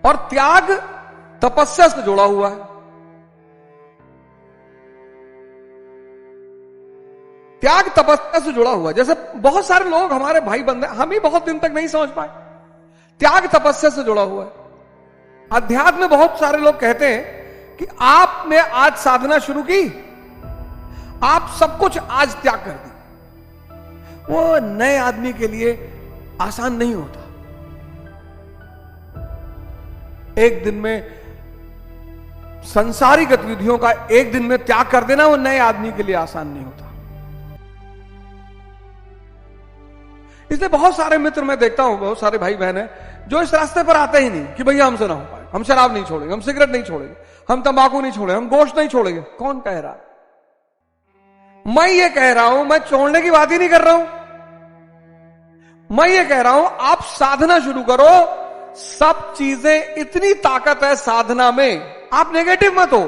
और त्याग तपस्या से जुड़ा हुआ है। त्याग तपस्या से जुड़ा हुआ है। जैसे बहुत सारे लोग हमारे भाई बंधे, हम ही बहुत दिन तक नहीं समझ पाए, त्याग तपस्या से जुड़ा हुआ है। अध्यात्म में बहुत सारे लोग कहते हैं कि आपने आज साधना शुरू की, आप सब कुछ आज त्याग कर दी। वो नए आदमी के लिए आसान नहीं होता। एक दिन में संसारी गतिविधियों का एक दिन में त्याग कर देना वो नए आदमी के लिए आसान नहीं होता। इसलिए बहुत सारे मित्र मैं देखता हूं, बहुत सारे भाई बहन हैं जो इस रास्ते पर आते ही नहीं कि भैया हमसे ना हो पाए, हम शराब नहीं छोड़ेंगे, हम सिगरेट नहीं छोड़ेंगे, हम तंबाकू नहीं छोड़ेंगे, हम गोश्त नहीं छोड़ेंगे। कौन कह रहा है? मैं ये कह रहा हूं, मैं छोड़ने की बात ही नहीं कर रहा हूं। मैं ये कह रहा हूं आप साधना शुरू करो। सब चीजें, इतनी ताकत है साधना में। आप नेगेटिव मत हो,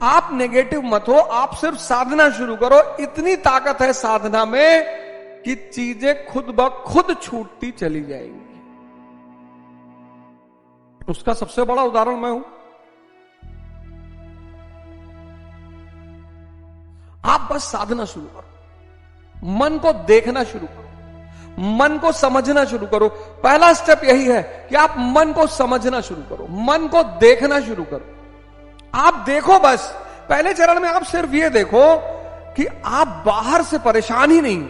आप नेगेटिव मत हो, आप सिर्फ साधना शुरू करो। इतनी ताकत है साधना में कि चीजें खुद ब खुद छूटती चली जाएंगी। उसका सबसे बड़ा उदाहरण मैं हूं। आप बस साधना शुरू करो, मन को देखना शुरू करो, मन को समझना शुरू करो। पहला स्टेप यही है कि आप मन को समझना शुरू करो, मन को देखना शुरू करो। आप देखो, बस पहले चरण में आप सिर्फ ये देखो कि आप बाहर से परेशान ही नहीं,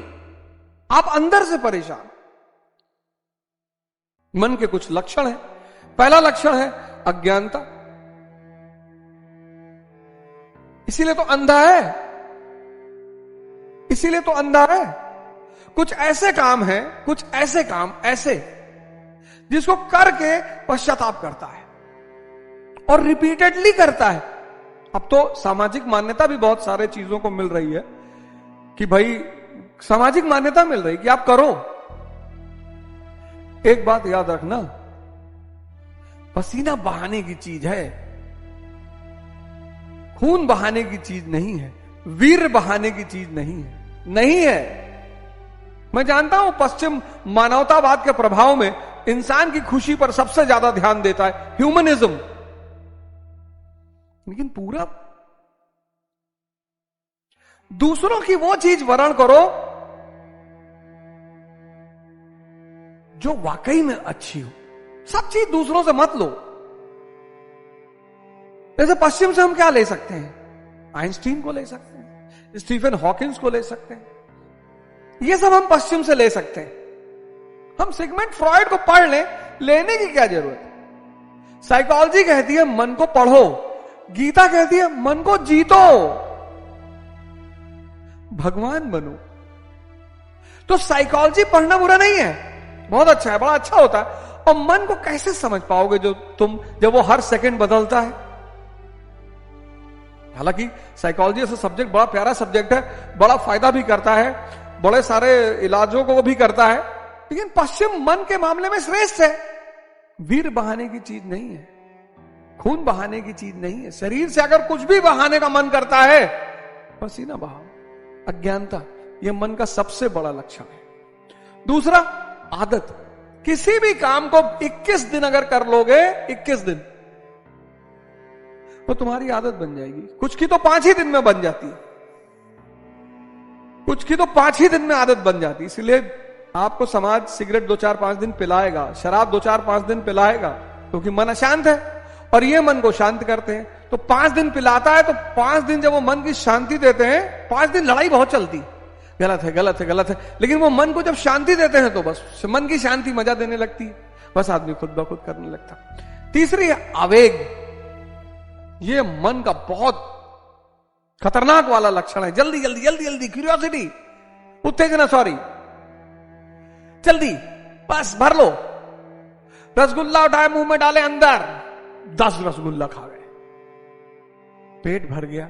आप अंदर से परेशान। मन के कुछ लक्षण हैं। पहला लक्षण है अज्ञानता, इसीलिए तो अंधा है, इसीलिए तो अंधा है। कुछ ऐसे काम हैं, कुछ ऐसे काम ऐसे जिसको करके पश्चाताप करता है और रिपीटेडली करता है। अब तो सामाजिक मान्यता भी बहुत सारे चीजों को मिल रही है कि भाई सामाजिक मान्यता मिल रही कि आप करो। एक बात याद रखना, पसीना बहाने की चीज है, खून बहाने की चीज नहीं है, वीर बहाने की चीज नहीं है, नहीं है। मैं जानता हूं पश्चिम मानवतावाद के प्रभाव में इंसान की खुशी पर सबसे ज्यादा ध्यान देता है ह्यूमनिज्म, लेकिन पूरा दूसरों की वो चीज वर्ण करो जो वाकई में अच्छी हो। सब चीज दूसरों से मत लो। जैसे पश्चिम से हम क्या ले सकते हैं? आइंस्टीन को ले सकते हैं, स्टीफन हॉकिंस को ले सकते हैं, ये सब हम पश्चिम से ले सकते हैं। हम सिगमंड फ्रॉइड को पढ़ लें, लेने की क्या जरूरत है? साइकोलॉजी कहती है मन को पढ़ो, गीता कहती है मन को जीतो, भगवान बनो। तो साइकोलॉजी पढ़ना बुरा नहीं है, बहुत अच्छा है, बड़ा अच्छा होता है। और मन को कैसे समझ पाओगे जब वो हर सेकंड बदलता है? हालांकि साइकोलॉजी ऐसा सब्जेक्ट बड़ा प्यारा सब्जेक्ट है, बड़ा फायदा भी करता है, बड़े सारे इलाजों को भी करता है, लेकिन पश्चिम मन के मामले में श्रेष्ठ है। वीर बहाने की चीज नहीं है, खून बहाने की चीज नहीं है। शरीर से अगर कुछ भी बहाने का मन करता है, पसीना बहाओ। अज्ञानता, यह मन का सबसे बड़ा लक्षण है। दूसरा, आदत। किसी भी काम को 21 दिन अगर कर लोगे, 21 दिन, वो तुम्हारी आदत बन जाएगी। कुछ की तो 5 ही दिन में बन जाती है, कुछ की तो 5 ही दिन में आदत बन जाती है। इसलिए आपको समाज सिगरेट 2-4-5 दिन पिलाएगा, शराब 2-4-5 दिन पिलाएगा, क्योंकि मन अशांत है और ये मन को शांत करते हैं। तो 5 दिन पिलाता है, तो 5 दिन जब वो मन की शांति देते हैं, 5 दिन लड़ाई बहुत चलती, गलत है गलत है गलत है, लेकिन वो मन को जब शांति देते हैं तो बस मन की शांति मजा देने लगती है, बस आदमी खुद ब खुद करने लगता। तीसरी है आवेग। ये मन का बहुत खतरनाक वाला लक्षण है। जल्दी जल्दी जल्दी जल्दी, क्यूरियोसिटी, उत्तेजना, सॉरी, जल्दी, बस भर लो। रसगुल्ला उठाए मुंह में डाले, अंदर 10 रसगुल्ला खा गए, पेट भर गया,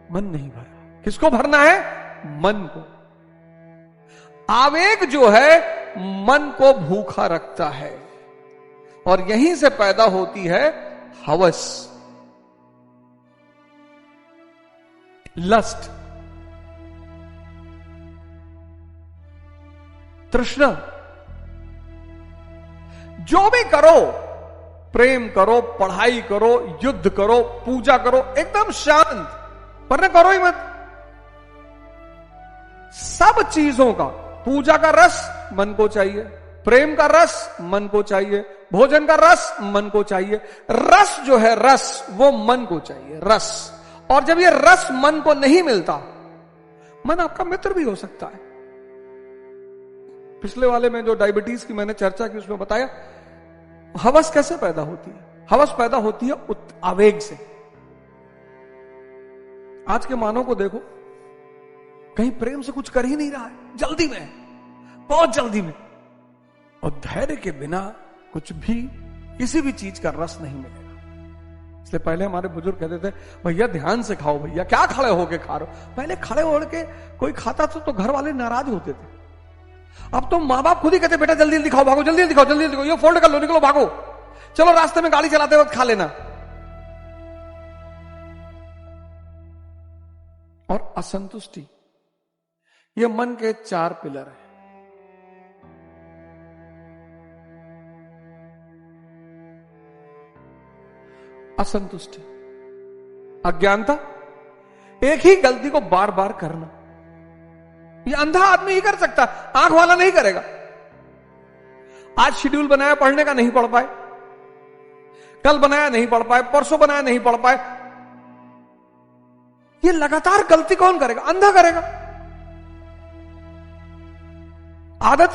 मन नहीं भरा। किसको भरना है? मन को। आवेग जो है मन को भूखा रखता है और यहीं से पैदा होती है हवस, लस्ट, तृष्णा। जो भी करो, प्रेम करो, पढ़ाई करो, युद्ध करो, पूजा करो, एकदम शांत, वरना करो ही मत। सब चीजों का, पूजा का रस मन को चाहिए, प्रेम का रस मन को चाहिए, भोजन का रस मन को चाहिए। रस जो है, रस वो मन को चाहिए, रस। और जब ये रस मन को नहीं मिलता, मन आपका मित्र भी हो सकता है। पिछले वाले में जो डायबिटीज की मैंने चर्चा की, उसमें बताया हवस कैसे पैदा होती है। हवस पैदा होती है आवेग से। आज के मानव को देखो, कहीं प्रेम से कुछ कर ही नहीं रहा है, जल्दी में, बहुत जल्दी में। और धैर्य के बिना कुछ भी, किसी भी चीज का रस नहीं मिलेगा। इसलिए पहले हमारे बुजुर्ग कहते थे, भैया ध्यान से खाओ, भैया क्या खड़े होके खा रहे हो। पहले खड़े होकर के कोई खाता तो घर वाले नाराज होते थे। अब तो माँ बाप खुद ही कहते, बेटा जल्दी जल्दी खाओ, भागो, जल्दी जल्दी खाओ, जल्दी जल्दी खाओ, ये फोल्ड कर लो, निकलो, भागो, चलो रास्ते में गाड़ी चलाते वक्त खा लेना। और असंतुष्टि, ये मन के 4 पिलर हैं। असंतुष्टि, अज्ञानता, एक ही गलती को बार बार करना। ये अंधा आदमी ही कर सकता, आंख वाला नहीं करेगा। आज शेड्यूल बनाया पढ़ने का, नहीं पढ़ पाए, कल बनाया नहीं पढ़ पाए, परसों बनाया नहीं पढ़ पाए। ये लगातार गलती कौन करेगा? अंधा करेगा। आदत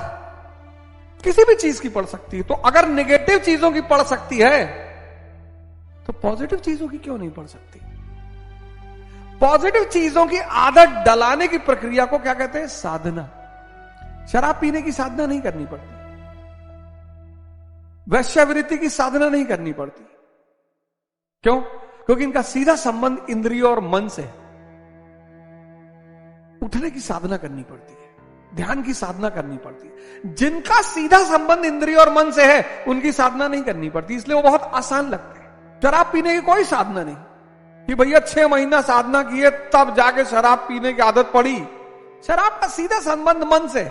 किसी भी चीज की पड़ सकती है, तो अगर नेगेटिव चीजों की पड़ सकती है तो पॉजिटिव चीजों की क्यों नहीं पड़ सकती? पॉजिटिव चीजों की आदत डलाने की प्रक्रिया को क्या कहते हैं? साधना। शराब पीने की साधना नहीं करनी पड़ती, वैश्यावृत्ति की साधना नहीं करनी पड़ती। क्यों? क्योंकि इनका सीधा संबंध इंद्रियों और मन से है। उठने की साधना करनी पड़ती है, ध्यान की साधना करनी पड़ती है। जिनका सीधा संबंध इंद्रियों और मन से है, उनकी साधना नहीं करनी पड़ती, इसलिए वो बहुत आसान लगते हैं। शराब पीने की कोई साधना नहीं कि भैया 6 महीना साधना किए तब जाके शराब पीने की आदत पड़ी। शराब का सीधा संबंध मन से,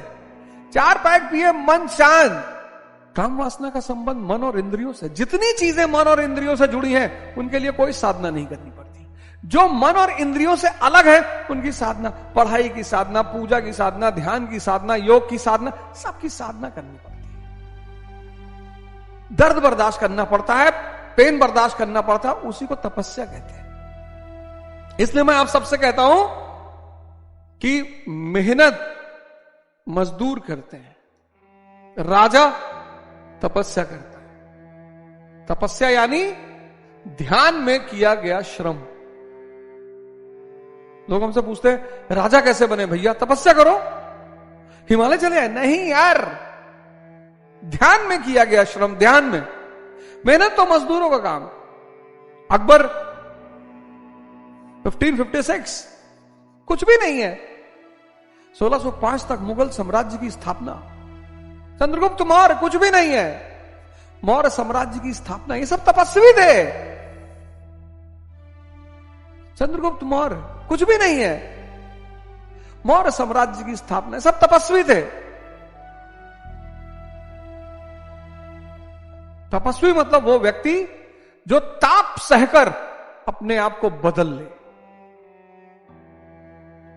4 पैक पिए, मन शांत। काम वासना का संबंध मन और इंद्रियों से। जितनी चीजें मन और इंद्रियों से जुड़ी हैं, उनके लिए कोई साधना नहीं करनी पड़ती। जो मन और इंद्रियों से अलग है, उनकी साधना, पढ़ाई की साधना, पूजा की साधना, ध्यान की साधना, योग की साधना, सबकी साधना करनी पड़ती है। दर्द बर्दाश्त करना पड़ता है, पेन बर्दाश्त करना पड़ता है, उसी को तपस्या कहते हैं। इसलिए मैं आप सबसे कहता हूं कि मेहनत मजदूर करते हैं, राजा तपस्या करता है। तपस्या यानी ध्यान में किया गया श्रम। लोग हमसे पूछते हैं राजा कैसे बने? भैया तपस्या करो, हिमालय चले आए? नहीं यार, ध्यान में किया गया श्रम, ध्यान में। मेहनत तो मजदूरों का काम। अकबर 1556 कुछ भी नहीं है, 1605 तक मुगल साम्राज्य की स्थापना। चंद्रगुप्त मौर्य कुछ भी नहीं है, मौर्य साम्राज्य की स्थापना। ये सब तपस्वी थे। चंद्रगुप्त मौर्य कुछ भी नहीं है, मौर्य साम्राज्य की स्थापना, सब तपस्वी थे। तपस्वी मतलब वो व्यक्ति जो ताप सहकर अपने आप को बदल ले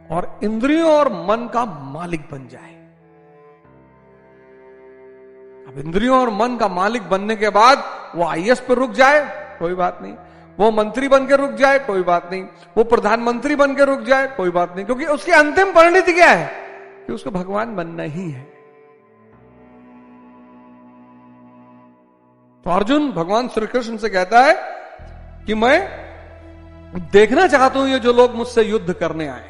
और इंद्रियों और मन का मालिक बन जाए। अब इंद्रियों और मन का मालिक बनने के बाद वो आईएएस पर रुक जाए, कोई बात नहीं। वो मंत्री बन के रुक जाए, कोई बात नहीं। वो प्रधानमंत्री बन के रुक जाए, कोई बात नहीं। क्योंकि उसकी अंतिम परिणति क्या है? कि उसको भगवान बनना ही है। तो अर्जुन भगवान श्री कृष्ण से कहता है कि मैं देखना चाहता हूं ये जो लोग मुझसे युद्ध करने आए।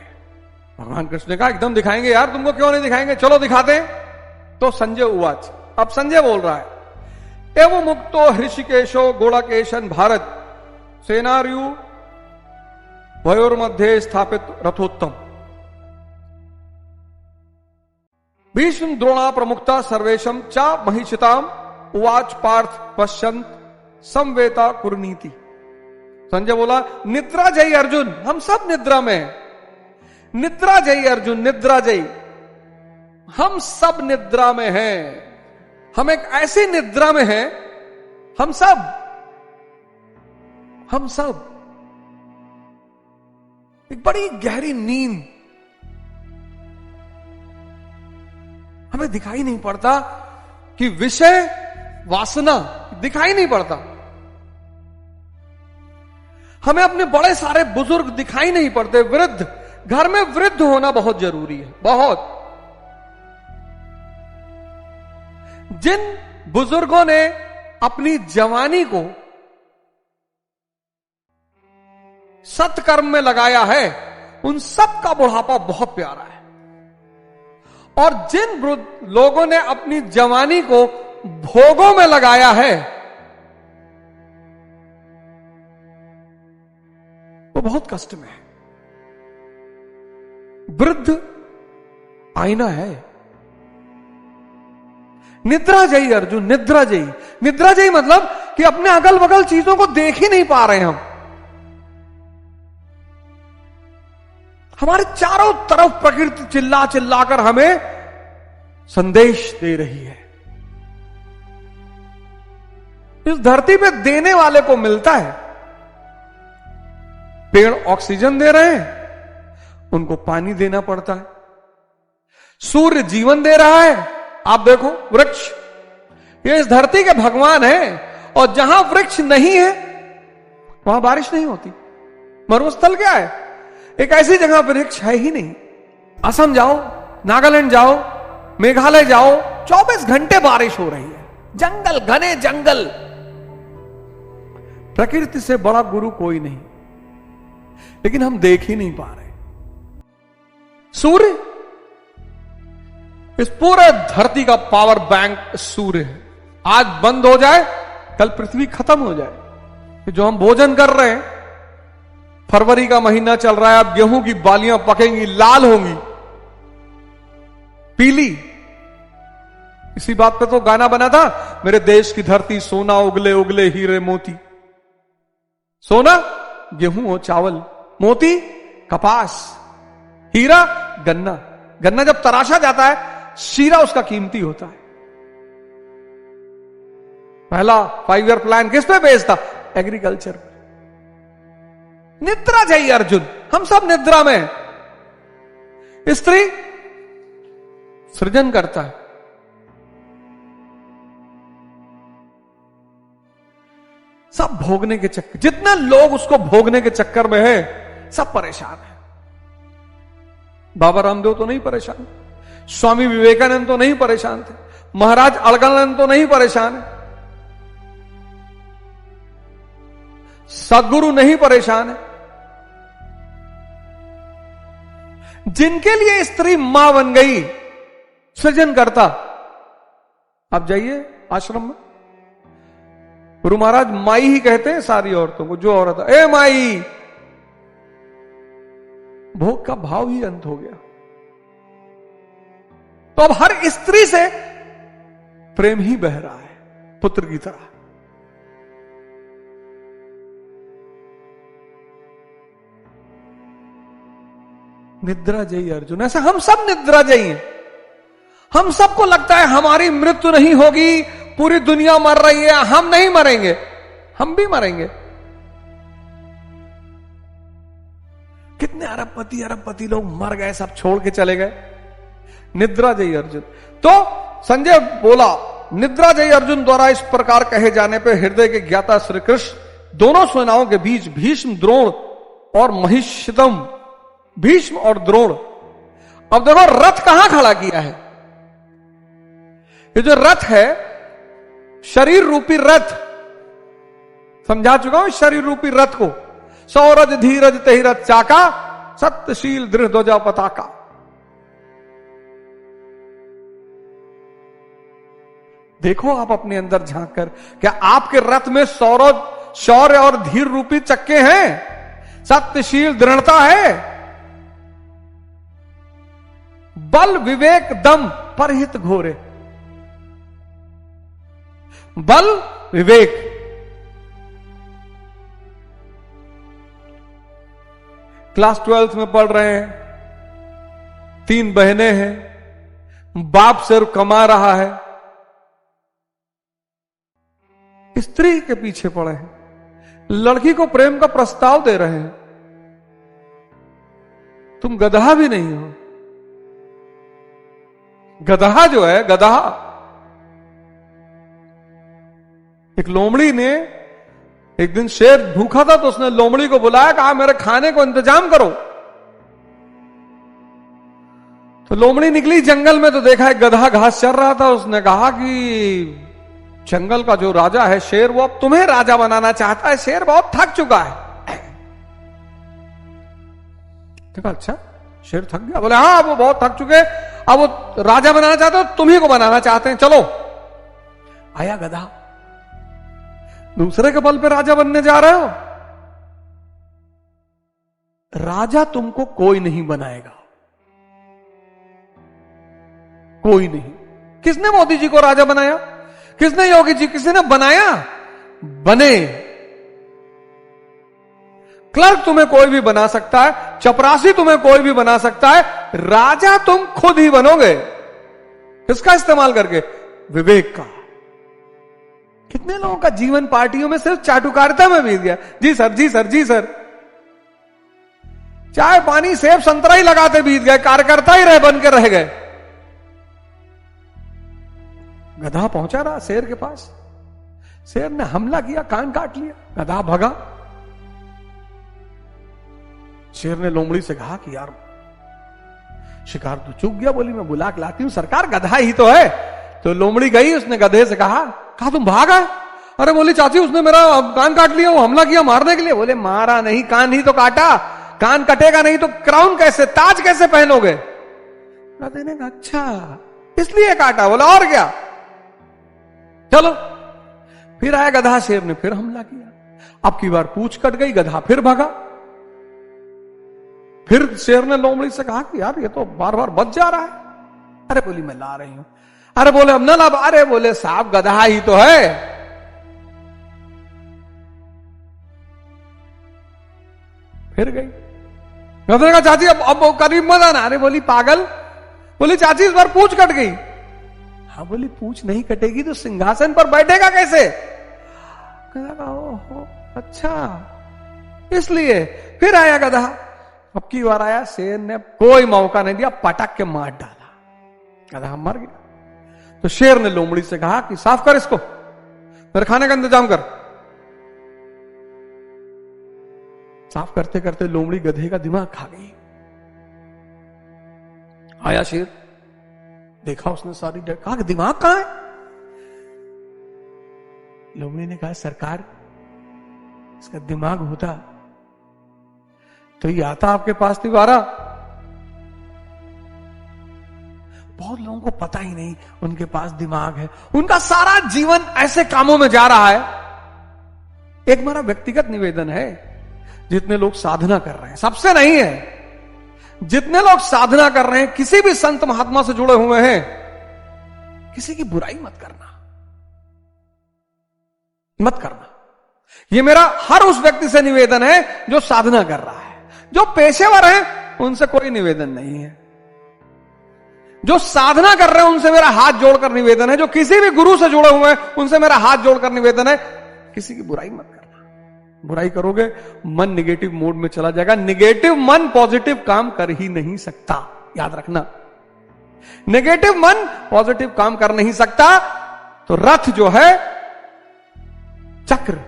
भगवान कृष्ण ने कहा एकदम दिखाएंगे यार, तुमको क्यों नहीं दिखाएंगे, चलो दिखाते हैं। तो संजय उवाच, अब संजय बोल रहा है, एवं मुक्तो हृषिकेशो गोड़ाकेशन भारत सेनार्यु वयोर्मध्ये स्थापित रथोत्तम भीष्म द्रोणा प्रमुखता सर्वेशम चा महिषिताम उवाच पार्थ पश्यंत समवेता कुरनीति। संजय बोला, निद्रा जयी अर्जुन, हम सब निद्रा में हैं। निद्रा जयी अर्जुन, निद्रा जयी, हम सब निद्रा में हैं। हम एक ऐसी निद्रा में हैं, हम सब एक बड़ी गहरी नींद, हमें दिखाई नहीं पड़ता कि विषय वासना दिखाई नहीं पड़ता, हमें अपने बड़े सारे बुजुर्ग दिखाई नहीं पड़ते, वृद्ध, घर में वृद्ध होना बहुत जरूरी है, बहुत। जिन बुजुर्गों ने अपनी जवानी को सत्कर्म में लगाया है, उन सब का बुढ़ापा बहुत प्यारा है। और जिन लोगों ने अपनी जवानी को भोगों में लगाया है, वो बहुत कष्ट में है। वृद्ध आईना है। निद्राजयी अर्जुन, निद्राजयी। निद्राजयी मतलब कि अपने अगल बगल चीजों को देख ही नहीं पा रहे हम, हमारे चारों तरफ प्रकृति चिल्ला चिल्लाकर हमें संदेश दे रही है। इस धरती पे देने वाले को मिलता है। पेड़ ऑक्सीजन दे रहे हैं, उनको पानी देना पड़ता है। सूर्य जीवन दे रहा है, आप देखो वृक्ष, ये इस धरती के भगवान हैं। और जहां वृक्ष नहीं है वहां बारिश नहीं होती। मरुस्थल क्या है? एक ऐसी जगह वृक्ष है ही नहीं। असम जाओ, नागालैंड जाओ, मेघालय जाओ, 24 घंटे बारिश हो रही है। जंगल, घने जंगल। प्रकृति से बड़ा गुरु कोई नहीं, लेकिन हम देख ही नहीं पा रहे। सूर्य, इस पूरे धरती का पावर बैंक सूर्य है। आज बंद हो जाए, कल पृथ्वी खत्म हो जाए। जो हम भोजन कर रहे हैं, फरवरी का महीना चल रहा है, अब गेहूं की बालियां पकेंगी, लाल होंगी, पीली। इसी बात पे तो गाना बना था, मेरे देश की धरती सोना उगले उगले हीरे मोती। सोना गेहूं हो, चावल, मोती कपास, हीरा गन्ना। गन्ना जब तराशा जाता है, शीरा उसका कीमती होता है। पहला 5 ईयर प्लान किस पे बेस्ड था? एग्रीकल्चर। निद्रा चाहिए अर्जुन, हम सब निद्रा में हैं। स्त्री सृजन करता है, सब भोगने के चक्कर, जितने लोग उसको भोगने के चक्कर में हैं, सब परेशान है। बाबा रामदेव तो नहीं परेशान, स्वामी विवेकानंद तो नहीं परेशान थे, महाराज अड़गड़ानंद तो नहीं परेशान है, सदगुरु नहीं परेशान है। जिनके लिए स्त्री मां बन गई, सृजन करता। आप जाइए आश्रम में, गुरु महाराज माई ही कहते हैं सारी औरतों को। जो औरत, ए माई, भोग का भाव ही अंत हो गया। तो अब हर स्त्री से प्रेम ही बह रहा है, पुत्र की तरह। निद्राजयी अर्जुन, ऐसा हम सब निद्राजयी हैं। हम सबको लगता है हमारी मृत्यु नहीं होगी, पूरी दुनिया मर रही है, हम नहीं मरेंगे। हम भी मरेंगे। कितने अरबपति लोग मर गए, सब छोड़ के चले गए। निद्राजयी अर्जुन। तो संजय बोला, निद्राजयी अर्जुन द्वारा इस प्रकार कहे जाने पर हृदय के ज्ञाता श्री कृष्ण दोनों सेनाओं के बीच भीष्म, द्रोण और महिषितम, भीष्म और द्रोण। अब देखो रथ कहां खड़ा किया है। ये जो रथ है, शरीर रूपी रथ, समझा चुका हूं शरीर रूपी रथ को। सौरज धीरज तहि रथ चाका, सत्यशील दृढ़ ध्वजा पताका। देखो आप अपने अंदर झांक कर, क्या आपके रथ में सौरज, शौर्य और धीर रूपी चक्के हैं? सत्यशील दृढ़ता है, बल विवेक दम परहित घोरे। बल विवेक, क्लास 12th में पढ़ रहे हैं, 3 बहनें हैं, बाप सिर्फ कमा रहा है, स्त्री के पीछे पड़े हैं, लड़की को प्रेम का प्रस्ताव दे रहे हैं, तुम गधा भी नहीं हो। गधा जो है, गधा, एक लोमड़ी ने, एक दिन शेर भूखा था तो उसने लोमड़ी को बुलाया, कहा मेरे खाने को इंतजाम करो। तो लोमड़ी निकली जंगल में तो देखा एक गधा घास चर रहा था। उसने कहा कि जंगल का जो राजा है शेर, वो अब तुम्हें राजा बनाना चाहता है, शेर बहुत थक चुका है। देखा, अच्छा शेर थक गया? बोले हाँ वो बहुत थक चुके, अब वो राजा बनाना चाहते हो, तुम्ही को बनाना चाहते हैं, चलो। आया गधा, दूसरे के बल पे राजा बनने जा रहे हो? राजा तुमको कोई नहीं बनाएगा, कोई नहीं। किसने मोदी जी को राजा बनाया? किसने योगी जी? किसी ने बनाया? बने। क्लर्क तुम्हें कोई भी बना सकता है, चपरासी तुम्हें कोई भी बना सकता है, राजा तुम खुद ही बनोगे। किसका इस्तेमाल करके? विवेक का। कितने लोगों का जीवन पार्टियों में सिर्फ चाटुकारिता में बीत गया। जी सर, जी सर, जी सर, चाय पानी सेब संतरा ही लगाते बीत गए, कार्यकर्ता ही रह बन के रह गए। गधा पहुंचा रहा शेर के पास, शेर ने हमला किया, कान काट लिया, गधा भगा। शेर ने लोमड़ी से कहा कि यार शिकार तो चूक गया, बोली मैं बुला के लाती हूं, सरकार गधा ही तो है। तो लोमड़ी गई, उसने गधे से कहा तुम भागा? अरे बोली चाची उसने मेरा कान काट लिया, वो हमला किया मारने के लिए। बोले मारा नहीं, कान ही तो काटा, कान कटेगा नहीं तो क्राउन कैसे, ताज कैसे पहनोगे? गधे ने कहा अच्छा इसलिए काटा? बोला और क्या, चलो। फिर आया गधा, शेर ने फिर हमला किया, अब की बार पूंछ कट गई, गधा फिर भागा। फिर शेर ने लोमड़ी से कहा कि यार ये तो बार बार बच जा रहा है। अरे बोली मैं ला रही हूं। अरे बोले हम ना ला। अरे बोले साहब गधा ही तो है। फिर गई, गधे का चाची अब करीब मत आना। अरे बोली पागल, बोली चाची इस बार पूंछ कट गई। हाँ बोली पूंछ नहीं कटेगी तो सिंहासन पर बैठेगा कैसे? गधा ओहो अच्छा इसलिए। फिर आया गधा, अब की बार आया, शेर ने कोई मौका नहीं दिया, पटक के मार डाला, गधा मर गया। तो शेर ने लोमड़ी से कहा कि साफ कर इसको, मेरे खाने का इंतजाम कर। साफ करते करते लोमड़ी गधे का दिमाग खा गई। आया शेर, देखा उसने सारी कहा कि दिमाग कहां है? लोमड़ी ने कहा सरकार इसका दिमाग होता तो ये आता आपके पास तिवारा। बहुत लोगों को पता ही नहीं उनके पास दिमाग है, उनका सारा जीवन ऐसे कामों में जा रहा है। एक मेरा व्यक्तिगत निवेदन है, जितने लोग साधना कर रहे हैं, सबसे नहीं है, जितने लोग साधना कर रहे हैं, किसी भी संत महात्मा से जुड़े हुए हैं, किसी की बुराई मत करना, मत करना। यह मेरा हर उस व्यक्ति से निवेदन है जो साधना कर रहा है। जो पेशेवर हैं उनसे कोई निवेदन नहीं है, जो साधना कर रहे हैं उनसे मेरा हाथ जोड़कर निवेदन है, जो किसी भी गुरु से जुड़े हुए हैं उनसे मेरा हाथ जोड़कर निवेदन है, किसी की बुराई मत करना। बुराई करोगे मन निगेटिव मोड में चला जाएगा। निगेटिव मन पॉजिटिव काम कर ही नहीं सकता, याद रखना। नेगेटिव मन पॉजिटिव काम कर नहीं सकता। तो रथ जो है, चक्र,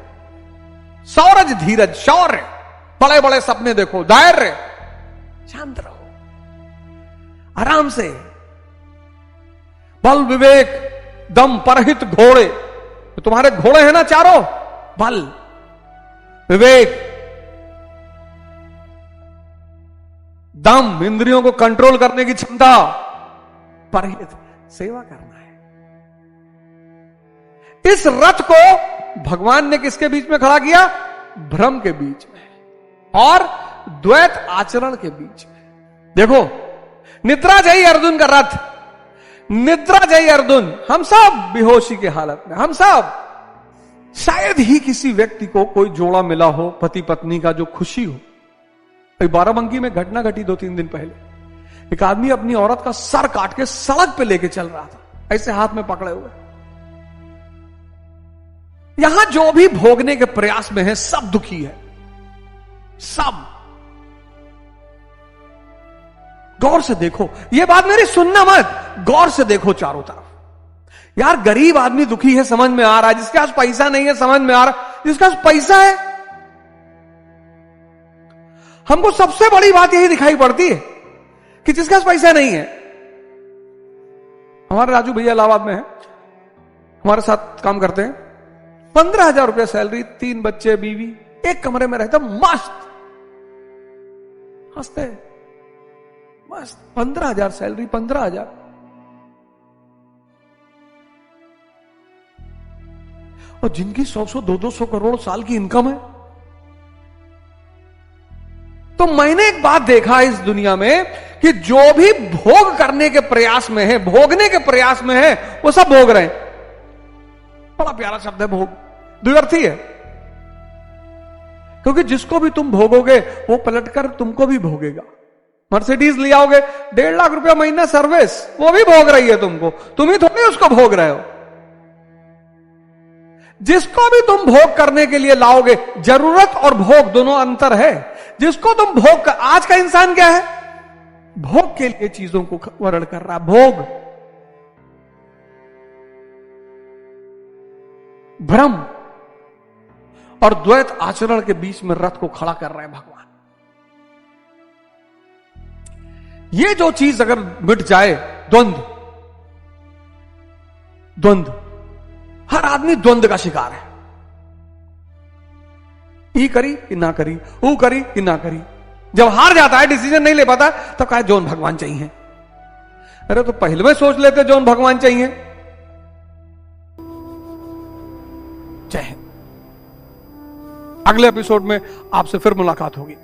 सौरज, धीरज, शौर्य, बड़े बड़े सपने देखो, धैर्य, शांत रहो, आराम से, बल, विवेक, दम, परहित घोड़े। तो तुम्हारे घोड़े हैं ना चारों, बल, विवेक, दम, इंद्रियों को कंट्रोल करने की क्षमता, परहित, सेवा करना है। इस रथ को भगवान ने किसके बीच में खड़ा किया? भ्रम के बीच में और द्वैत आचरण के बीच में। देखो, निद्रा जयी अर्जुन का रथ, निद्रा जयी अर्जुन, हम सब बेहोशी के हालत में, हम सब। शायद ही किसी व्यक्ति को कोई जोड़ा मिला हो पति पत्नी का जो खुशी हो। बाराबंकी में घटना घटी 2-3 दिन पहले। एक आदमी अपनी औरत का सर काट के सड़क पे लेके चल रहा था, ऐसे हाथ में पकड़े हुए। यहां जो भी भोगने के प्रयास में है सब दुखी है, सब। गौर से देखो, ये बात मेरी सुनना मत, गौर से देखो चारों तरफ। यार गरीब आदमी दुखी है, समझ में आ रहा है। जिसके पास पैसा नहीं है, समझ में आ रहा है। जिसके पास पैसा है, हमको सबसे बड़ी बात यही दिखाई पड़ती है कि जिसके पास पैसा नहीं है। हमारे राजू भैया इलाहाबाद में है, हमारे साथ काम करते हैं। 15,000 रुपया सैलरी, 3 बच्चे, बीवी, एक कमरे में रहता, मस्त हंसते मस्त। 15,000 सैलरी, 15,000। और जिनकी 100-100, 200 करोड़ साल की इनकम है। तो मैंने एक बात देखा इस दुनिया में कि जो भी भोग करने के प्रयास में है, भोगने के प्रयास में है, वो सब भोग रहे हैं। बड़ा प्यारा शब्द है भोग, द्व्यर्थी है। क्योंकि जिसको भी तुम भोगोगे वो पलटकर तुमको भी भोगेगा। मर्सिडीज ले आओगे, 1.5 लाख रुपया महीना सर्विस, वो भी भोग रही है तुमको, तुम ही थोड़ी उसको भोग रहे हो। जिसको भी तुम भोग करने के लिए लाओगे, जरूरत और भोग दोनों अंतर है। जिसको तुम भोग कर, आज का इंसान क्या है, भोग के लिए चीजों को वर्ण कर रहा है। भोग, भ्रम और द्वैत आचरण के बीच में रथ को खड़ा कर रहे हैं भगवान। ये जो चीज अगर मिट जाए, द्वंद्व, द्वंद्व, हर आदमी द्वंद्व का शिकार है। ई करी कि ना करी, वो करी कि ना करी। जब हार जाता है, डिसीजन नहीं ले पाता, तब कहा जौन भगवान चाहिए। अरे तो पहले में सोच लेते जौन भगवान चाहिए। जय हिंद। अगले एपिसोड में आपसे फिर मुलाकात होगी।